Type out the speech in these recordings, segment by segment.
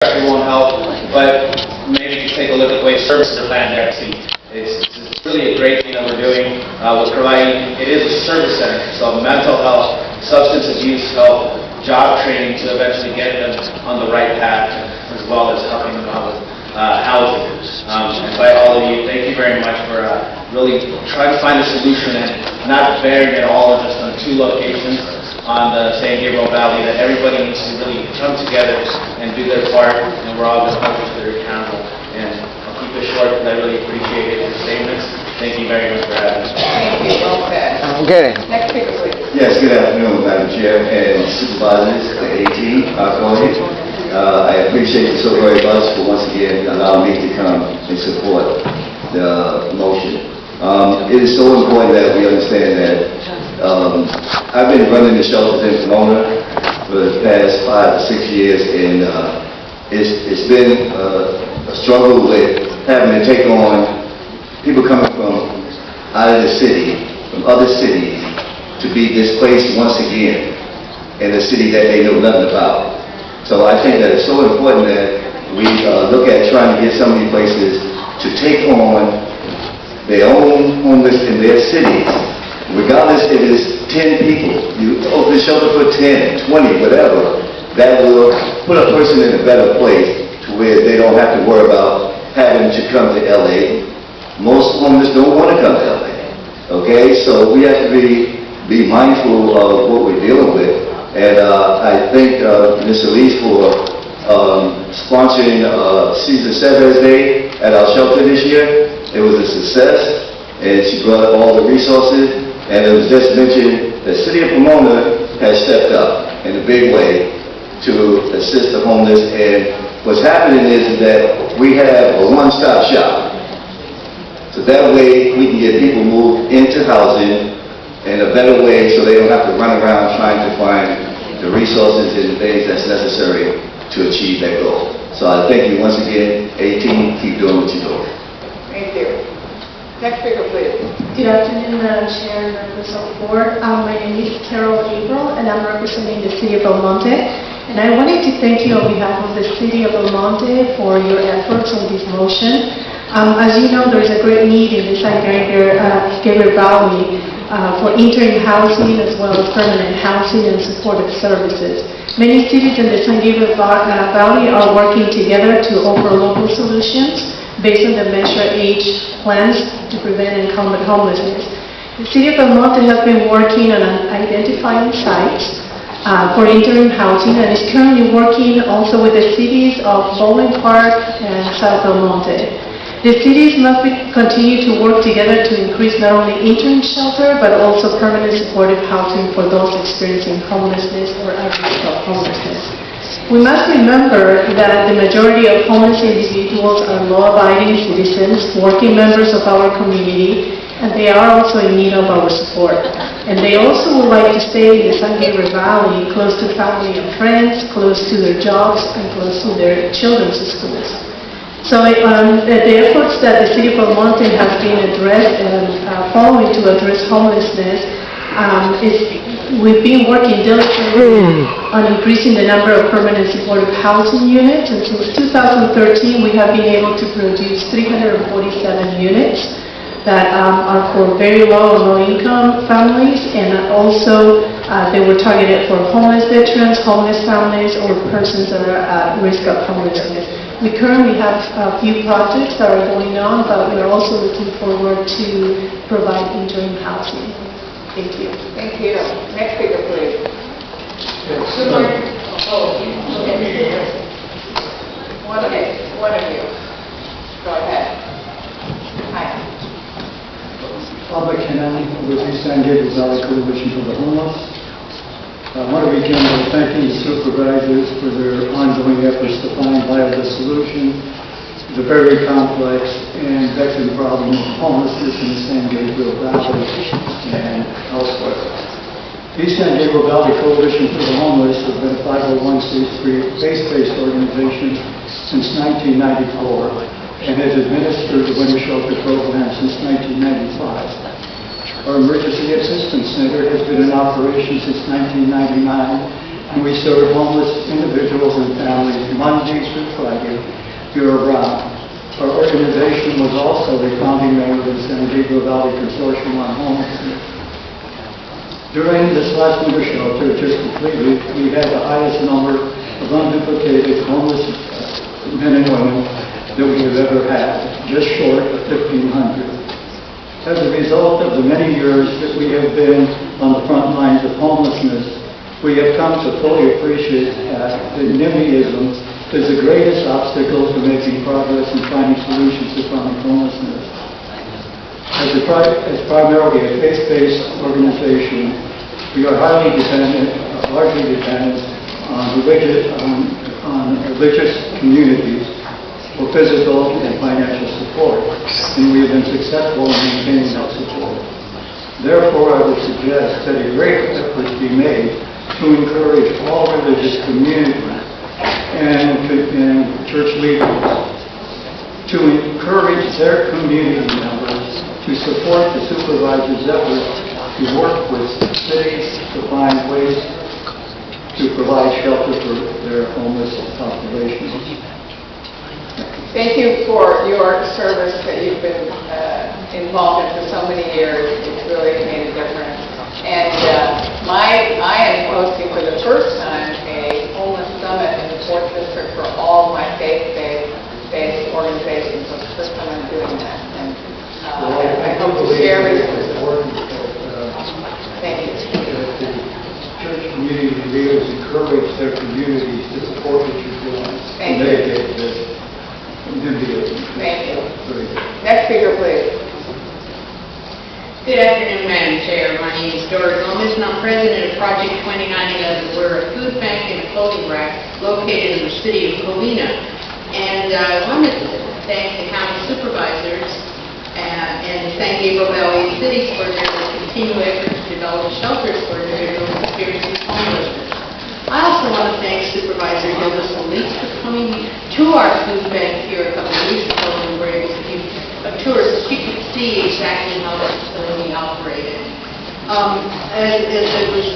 infrastructure won't help, but maybe just take a look at the way services are planned there. See, it's really a great thing that we're doing. We're providing, it is a service center, so mental health, substance abuse help, job training to eventually get them on the right path, as well as helping them out with housing. And by all of you, thank you very much for really trying to find a solution and not bearing it all just on 2 locations on the San Gabriel Valley, that everybody needs to really come together and do their part, and we're all going to hold each other accountable. And I'll keep it short because I really appreciate your statements. Thank you very much for having me. Thank you. Well said. Okay. Next speaker, please. Yes, good afternoon, Madam Chair and supervisors, the AG, our colleagues. I appreciate you so very much for once again allowing me to come and support the motion. It is so important that we understand that I've been running the shelters in Pomona for the past 5 to 6 years, and it's been a struggle with having to take on people coming from out of the city, from other cities, to be displaced once again in a city that they know nothing about. So I think that it's so important that we look at trying to get some of these places to take on their own homeless in their cities. Regardless if it's 10 people, you open the shelter for 10, 20, whatever, that will put a person in a better place to where they don't have to worry about having to come to LA. Most homeless don't want to come to LA. Okay, so we have to be mindful of what we're dealing with. And I thank Ms. Elise for sponsoring Cesar Chavez Day at our shelter this year. It was a success, and she brought up all the resources. And it was just mentioned the city of Pomona has stepped up in a big way to assist the homeless. And what's happening is that we have a one-stop shop. So that way we can get people moved into housing in a better way so they don't have to run around trying to find the resources and the things that's necessary to achieve that goal. So I thank you once again. 18, keep doing what you're doing. Thank you. Next speaker, please. Good afternoon, Madam Chair and members of the board. My name is Carol April, and I'm representing the City of El Monte. And I wanted to thank you on behalf of the City of El Monte for your efforts on this motion. As you know, there's a great need in the San Gabriel Valley for interim housing as well as permanent housing and supportive services. Many cities in the San Gabriel Valley are working together to offer local solutions based on the Measure H plans to prevent and combat homelessness. The City of El Monte has been working on identifying sites for interim housing and is currently working also with the cities of Bowling Park and South El Monte. The cities must continue to work together to increase not only interim shelter but also permanent supportive housing for those experiencing homelessness or at risk of homelessness. We must remember that the majority of homeless individuals are law-abiding citizens, working members of our community, and they are also in need of our support. And they also would like to stay in the San Gabriel Valley, close to family and friends, close to their jobs, and close to their children's schools. So the efforts that the City of El Monte has been following to address homelessness we've been working diligently on increasing the number of permanent supportive housing units, and since 2013 we have been able to produce 347 units that are for very low and low income families, and also they were targeted for homeless veterans, homeless families, or persons that are at risk of homelessness. We currently have a few projects that are going on, but we're also looking forward to provide interim housing. Thank you. Thank you. Next speaker, please. One of you. Go ahead. Hi. Albert Cannon with the San Gabriel Valley Coalition for the Homeless. I want to begin by thanking the supervisors for their ongoing efforts to find viable solution to the very complex and vexing problem of homelessness in the San Gabriel Valley and elsewhere. The San Gabriel Valley Coalition for the Homeless has been a 501c3 faith-based organization since 1994 and has administered the Winter Shelter Program since 1995. Our Emergency Assistance Center has been in operation since 1999 And we serve homeless individuals and families Monday through Friday, year-round. Our organization was also a founding member of the San Gabriel Valley Consortium on Homelessness. During this last winter shelter just completed, we had the highest number of unduplicated homeless men and women that we have ever had, just short of 1,500. As a result of the many years that we have been on the front lines of homelessness, we have come to fully appreciate that NIMBYism is the greatest obstacle to making progress and finding solutions to chronic homelessness. As primarily a faith-based organization, we are largely dependent on religious communities for physical and financial support, and we have been successful in maintaining that support. Therefore, I would suggest that a great effort be made to encourage all religious communities and church leaders to encourage their community members to support the supervisor's efforts to work with cities to find ways to provide shelter for their homeless population. Thank you for your service that you've been involved in for so many years. It's really made a difference. And I am hosting for the first time a homeless summit in the 4th District for all my faith-based organizations. So it's the first time I'm doing that. And I hope to share with you. Thank you. Church community leaders encourage their communities to support what you're doing. Thank you. Thank you. Next speaker, please. Good afternoon, Madam Chair. My name is Doris Gomez, and I'm president of Project 2911. We're a food bank and a clothing rack located in the city of Covina. And I wanted to thank the county supervisors and the San Gabriel Valley cities for their continued efforts to develop shelters for individuals experiencing homelessness. I also want to thank Supervisor Hilda Solis for coming to our food bank here a couple of weeks ago when we were able to give a tour so she could see exactly how the facility operated. As it was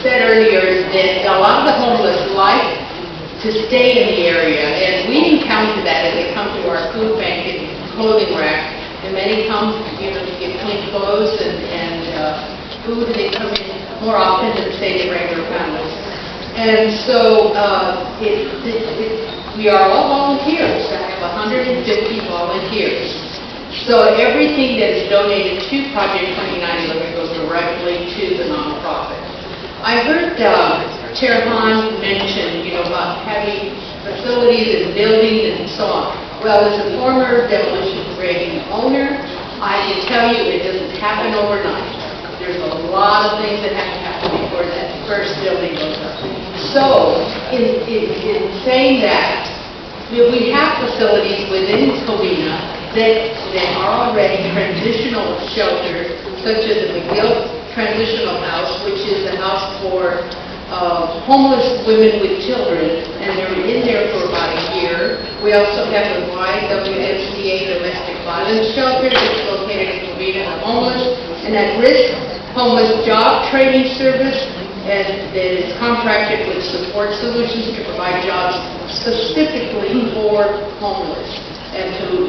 said earlier, that a lot of the homeless like to stay in the area, and we encounter that as they come to our food bank and clothing rack. And many come, to get clean clothes and food, and they come in more often than, say, the regular families. And so we are all volunteers. I have 150 volunteers. So everything that is donated to Project 2911 goes directly to the nonprofit. I heard Chair Hahn mention, about having facilities and buildings and so on. Well, as a former demolition ready owner, I can tell you it doesn't happen overnight. There's a lot of things that have to happen before that first building goes up. So, in saying that, we have facilities within Covina that are already transitional shelters, such as the McGill Transitional House, which is a house for homeless women with children, and they're in there for about a year. We also have the YWMCA Domestic Violence Shelter that's located in Covina for homeless, and at-risk homeless job training service, and that is contracted with Support Solutions to provide jobs specifically for homeless, and to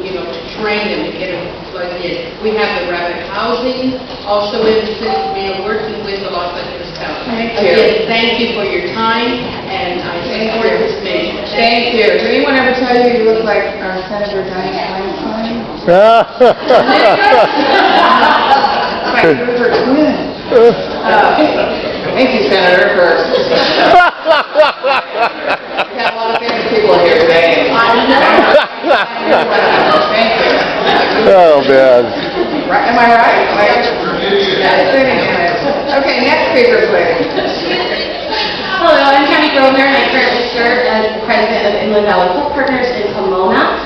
train them to get them plugged in. We have the rapid housing, also in the city, working with the Los Angeles County. Thank you. Again, thank you for your time, and I support this meeting. Thank you. Did anyone ever tell you you look like Senator Dianne Feinstein? Like you're her twin. Thank you, Senator, for... We have a lot of famous people here today. Thank you. Oh, man. Right, am I right? Okay, next speaker, please. Hello, I'm Tammy Grosvenor, and I currently serve as the president of Inland Valley Hope Partners in Pomona.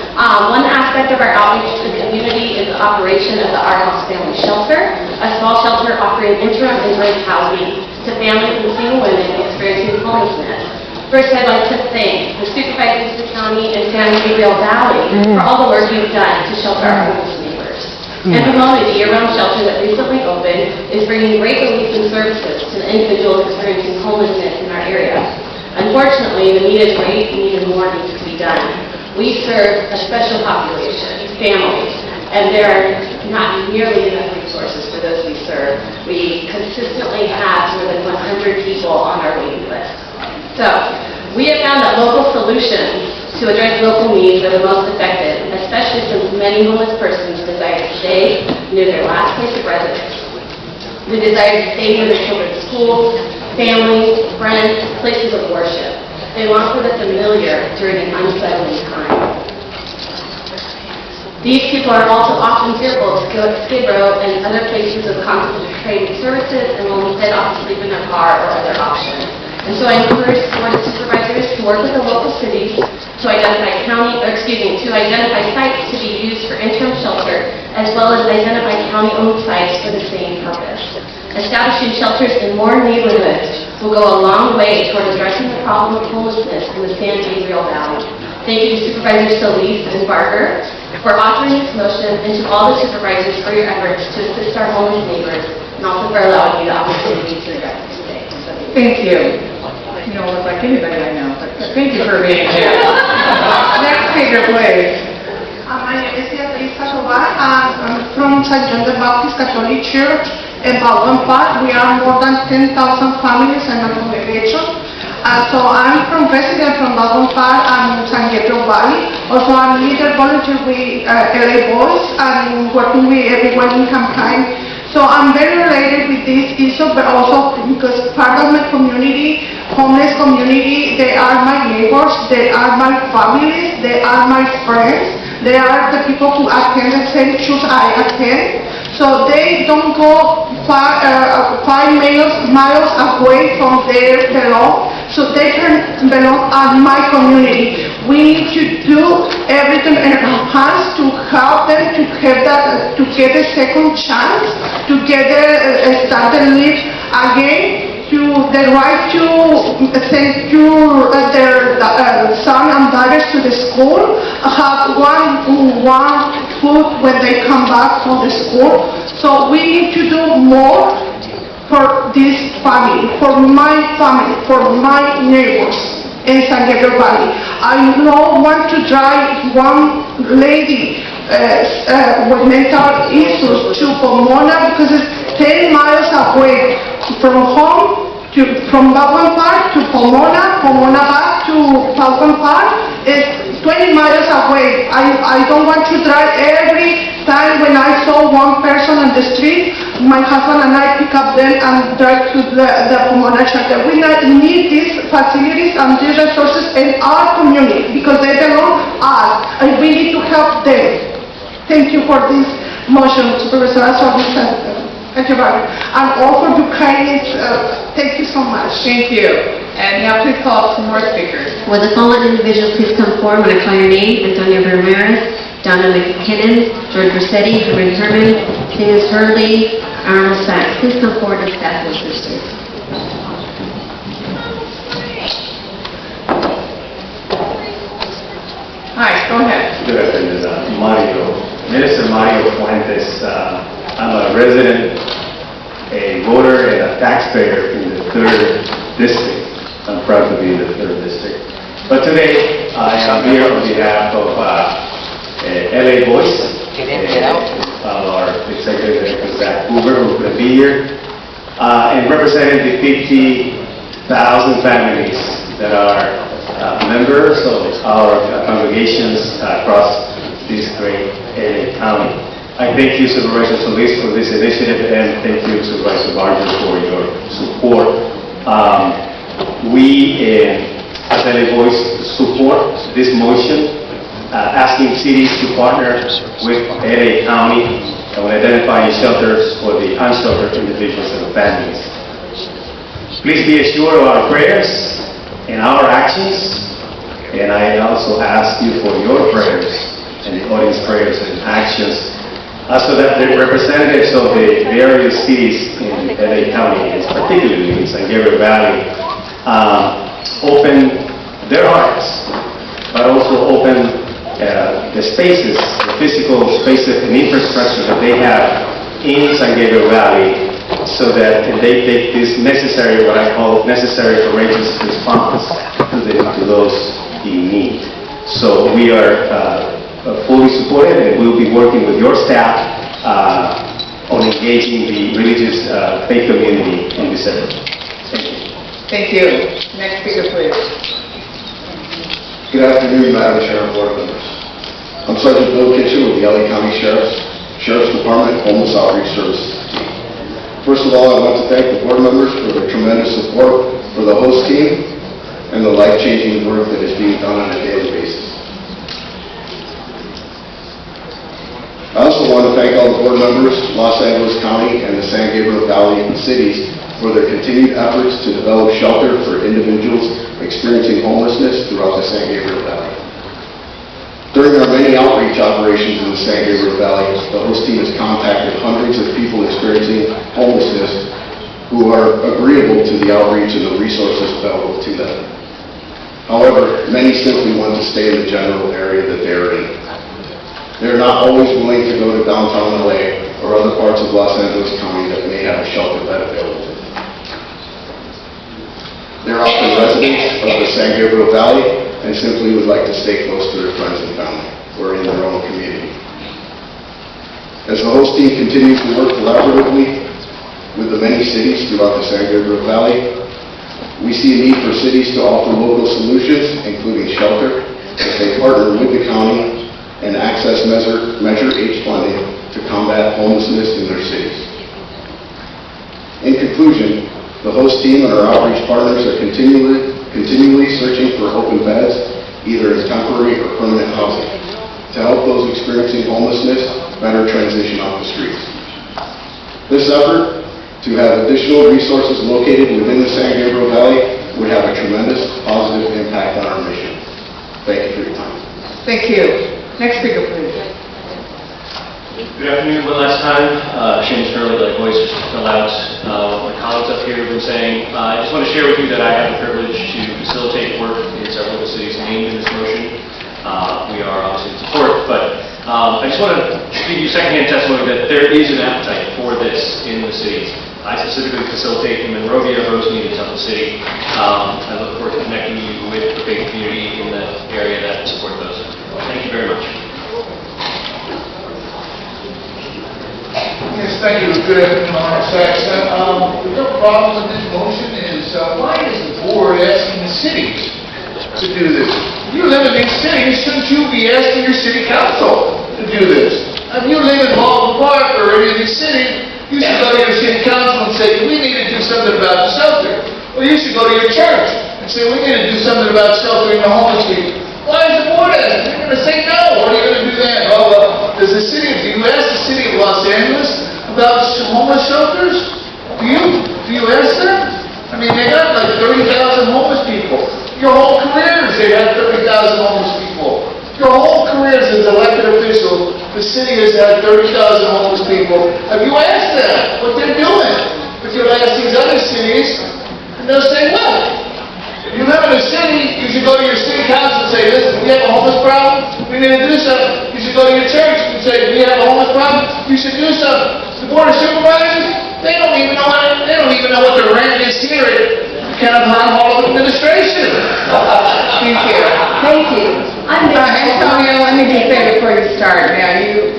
One aspect of our outreach to the community is the operation of the Our House Family Shelter, a small shelter offering interim and bridge housing to families and single women experiencing homelessness. First, I'd like to thank the supervisors of the county and San Gabriel Valley for all the work you've done to shelter our homeless neighbors. And Pomona, the year-round shelter that recently opened, is bringing great relief and services to the individuals experiencing homelessness in our area. Unfortunately, the need is great and even more needs to be done. We serve a special population, families, and there are not nearly enough resources for those we serve. We consistently have more than 100 people on our waiting list. So, we have found that local solutions to address local needs are the most effective, especially since many homeless persons desire to stay near their last place of residence. They desire to stay near their children's schools, families, friends, places of worship. They long for the familiar during an unsettling time. These people are also often fearful to go to Skid Row and other places of concentrated services and will instead opt to sleep in their car or other options. And so I encourage Board of Supervisors to work with the local cities to identify identify sites to be used for interim shelter, as well as identify county-owned sites for the same purpose. Establishing shelters in more neighborhoods will go a long way toward addressing the problem of homelessness in the San Gabriel Valley. Thank you to Supervisors Solis and Barker for authoring this motion, and to all the supervisors for your efforts to assist our homeless neighbors, and also for allowing me the opportunity to address this today. Thank you. You don't look like anybody I know, but thank you for being here. Next speaker, please. My name is Beatriz Tovar. I'm from St. John the Baptist Catholic Church in Baldwin Park. We are more than 10,000 families in our congregation. So I'm resident from Baldwin Park and San Gabriel Valley. Also, I'm leader volunteer with LA BOS and working with everyone in campaign. So I'm very related with this issue, but also because part of my community, homeless community, they are my neighbors, they are my families, they are my friends, they are the people who attend the same church I attend. So they don't go 5 miles away from their belong, so they can belong at my community. We need to do everything in our hands to help them to get a second chance, to get a started life again, to the right to send their son and daughters to the school, have one food when they come back from the school. So we need to do more for this family, for my neighbors in San Gabriel Valley. I don't want to drive one lady with mental issues to Pomona because it's 10 miles away from home, from Baldwin Park to Pomona, Pomona back to Baldwin Park. It's 20 miles away. I don't want to drive every time when I saw one person on the street. My husband and I pick up them and drive to the Pomona shelter. We need these facilities and these resources in our community because they belong us and we need to help them. Thank you for this motion, Supervisor. Thank you very much. And all for your kindness. Thank you so much. Thank you. And now please call up some more speakers. Will the following individuals please come forward when I call your name? Antonio Ramirez, Donna McKinnon, George Rossetti, Herman, Simmons Hurley, Arnold Sachs. Please come forward and staff and sisters. Hi, go ahead. Good afternoon, Minister Mario Fuentes. I'm a resident, a voter, and a taxpayer in the 3rd District. I'm proud to be in the 3rd District. But today, I am here on behalf of LA BOS, our Executive Zach Hoover, who couldn't be here, and representing the 50,000 families that are members of our congregations across this great LA County. I thank you, Supervisor Solis, for this initiative, and thank you, Supervisor Barger, for your support. We, as LA Voice, support this motion, asking cities to partner with LA County and identifying shelters for the unsheltered individuals and families. Please be assured of our prayers and our actions, and I also ask you for your prayers and the audience prayers and actions so that the representatives of the various cities in LA County, particularly in San Gabriel Valley, open their hearts, but also open the spaces, the physical space and infrastructure that they have in San Gabriel Valley so that they take this necessary, what I call necessary courageous response to those in need. So we are fully supported, and we'll be working with your staff on engaging the religious faith community in this effort. Thank you. Thank you. Next speaker, please. Good afternoon, Madam Chair and Board members. I'm Sergeant Bill Kitchen with the LA County Sheriff's Department Homeless Outreach Services team. First of all, I want to thank the board members for their tremendous support for the host team and the life-changing work that is being done on a daily basis. I also want to thank all the board members, Los Angeles County, and the San Gabriel Valley cities for their continued efforts to develop shelter for individuals experiencing homelessness throughout the San Gabriel Valley. During our many outreach operations in the San Gabriel Valley, the host team has contacted hundreds of people experiencing homelessness who are agreeable to the outreach and the resources available to them. However, many simply want to stay in the general area that they are in. They are not always willing to go to downtown LA or other parts of Los Angeles County that may have a shelter bed available to them. They're often residents of the San Gabriel Valley and simply would like to stay close to their friends and family or in their own community. As the host team continues to work collaboratively with the many cities throughout the San Gabriel Valley, we see a need for cities to offer local solutions, including shelter, as they partner with the county and access Measure H funding to combat homelessness in their cities. In conclusion, the host team and our outreach partners are continually searching for open beds, either as temporary or permanent housing, to help those experiencing homelessness better transition off the streets. This effort to have additional resources located within the San Gabriel Valley would have a tremendous positive impact on our mission. Thank you for your time. Thank you. Next speaker, please. Good afternoon, one last time. Shane Shirley, like always, just to fill out what my colleagues up here have been saying. I just want to share with you that I have the privilege to facilitate work in several of the cities named in this motion. We are obviously in support, but I just want to give you secondhand testimony that there is an appetite for this in the cities. I specifically facilitate in Monrovia, Rosemead, and Temple City. I look forward to connecting you with the faith community in the area that support those. Thank you very much. Yes, thank you. Good afternoon, Honor Saxon. The real problem with this motion is why is the board asking the cities to do this? You live in these cities, shouldn't you be asking your city council to do this? If you live in Baldwin Park or any of these cities, you should go to your city council and say, we need to do something about the shelter. Or you should go to your church and say, we need to do something about sheltering the homeless people. Why is the board asking? They're going to say no. What are you going to do then? Oh, well, do you ask the city of Los Angeles about homeless shelters? Do you ask them? I mean, they got like 30,000 homeless people. Your whole careers, they have 30,000 homeless people. Your whole careers as elected official, the city has had 30,000 homeless people. Have you asked them what they're doing? If you ask these other cities, and they'll say, well, if you live in a city, you should go to your city council and say, listen, we have a homeless problem, we need to do something. You should go to your church and say, we have a homeless problem, you should do something. The board of supervisors, they don't even know what the rent is here at Kenneth Hall of Administration. Thank you. Thank you. Antonio, let me just say before you start, now you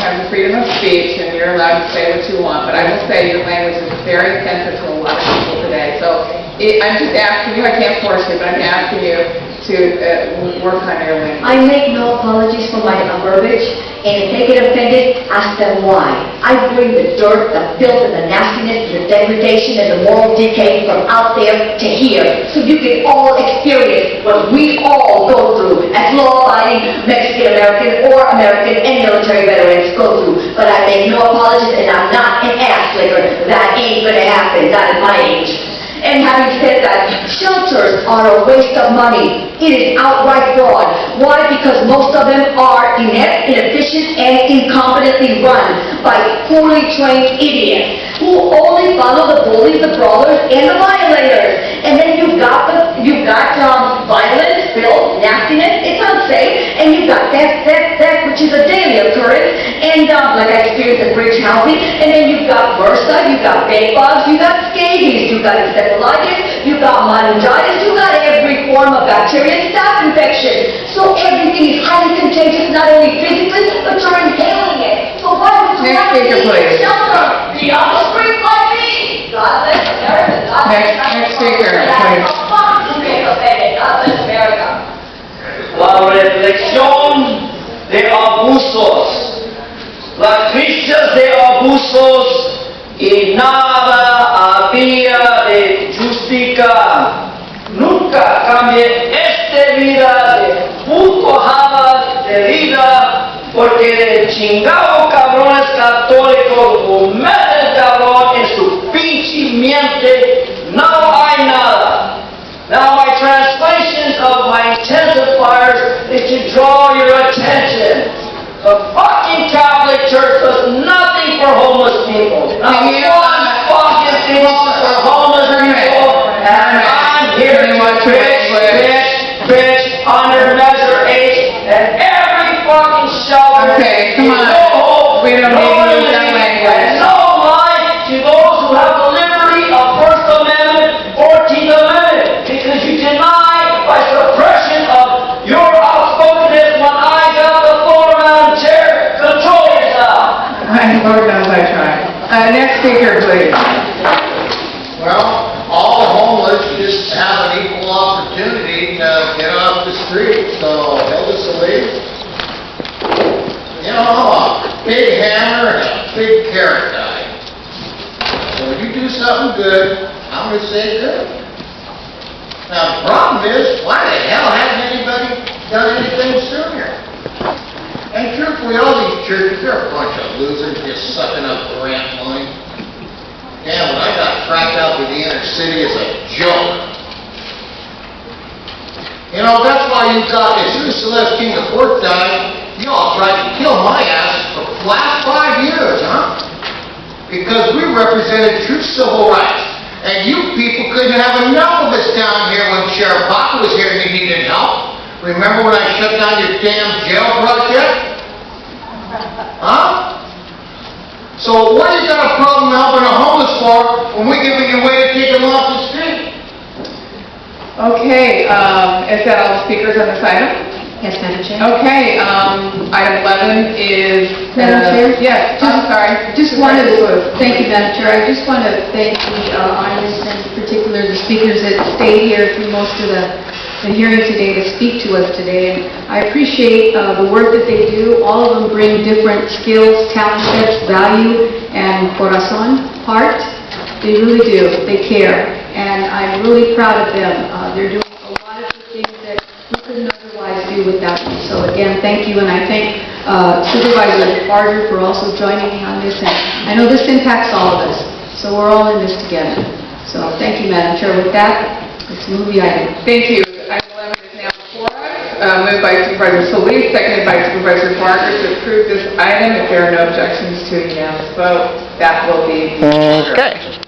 have the freedom of speech and you're allowed to say what you want, but I will say your language is very offensive to a lot of people today. So I'm just asking you, I can't force you, but I'm asking you to work on your language. I make no apologies for my verbiage, and if they get offended, ask them why. I bring the dirt, the filth, and the nastiness, the degradation, and the moral decay from out there to here, so you can all experience what we all go through as law-abiding Mexican-American or American and military veterans go through. But I make no apologies, and I'm not an ass licker. That ain't gonna happen, not at my age. And having said that, shelters are a waste of money. It is outright fraud. Why? Because most of them are inept, inefficient, and incompetently run by poorly trained idiots who only follow the bullies, the brawlers, and the violators. And then you've got violence, filth, nastiness. It's unsafe, and you've got that which is a daily And like I experienced at Bridge Housing, and then you've got MRSA, you've got bed bugs, you've got scabies, you've got encephalitis, you've got meningitis, you've got every form of bacteria and staph infection. So everything is highly contagious, not only physically, but you're inhaling it. So why would you Next want to speaker, be please. shelter? Be on the street like me. God bless America. God bless Next speaker, please. God bless America. La reflexión de abusos, la crisis de abusos y nada había de justicia. Nunca cambié esta vida de puto java de vida porque de chingado cabrones católicos o meten cabrón en su pinche mente no hay nada. Now my translations of my intensifiers is to draw your attention. The fucking Catholic Church does nothing for homeless people. Not one fucking thing for homeless people. And I'm here to bitch under Measure H and every fucking shelter. Okay, come on. No hope, We don't no need to use that liberty, language. and no life to those who have the liberty of First Amendment, 14th Amendment, because you deny by suppression of your outspokenness when I got the floor, Madam Chair. Control yourself. Lord knows I tried. Next speaker, please. Well, all homeless just have an equal opportunity to get off the street, so Hilda Solis, you know, a big hammer and a big carrot guy. So when you do something good, I'm gonna say good. Now, the problem is, why the hell hasn't anybody done anything sooner? And truthfully, all these churches, they're a bunch of losers just sucking up grant money. Yeah, when I got cracked out to the inner city, it's a joke. You know, that's why you got, as soon as Celestine IV died, you all tried to kill my ass for the last 5 years, huh? Because we represented true civil rights. And you people couldn't have enough of us down here when Sheriff Baca was here and you needed help. Remember when I shut down your damn jail project? Huh? So what do you got a problem helping a homeless for when we're giving you a way to take them off the street? Okay, is that all the speakers on this item? Yes, Madam Chair. Okay, item 11 is... Madam Chair? Yes, I'm sorry. Just wanted to, thank you, Madam Chair. I just want to thank the audience, and in particular the speakers that stayed here through most of the hearing today to speak to us today. And I appreciate the work that they do. All of them bring different skills, talent sets, value, and corazon, heart. They really do. They care. And I'm really proud of them. They're doing a lot of the things that we couldn't otherwise do without them. So again, thank you. And I thank Supervisor Barger for also joining me on this. And I know this impacts all of us. So we're all in this together. So thank you, Madam Chair. With that, let's move the item. Thank you. Item 11 is now before us. Moved by Supervisor Solis, seconded by Supervisor Barger to approve this item. If there are no objections to a unanimous vote, that will be... Okay.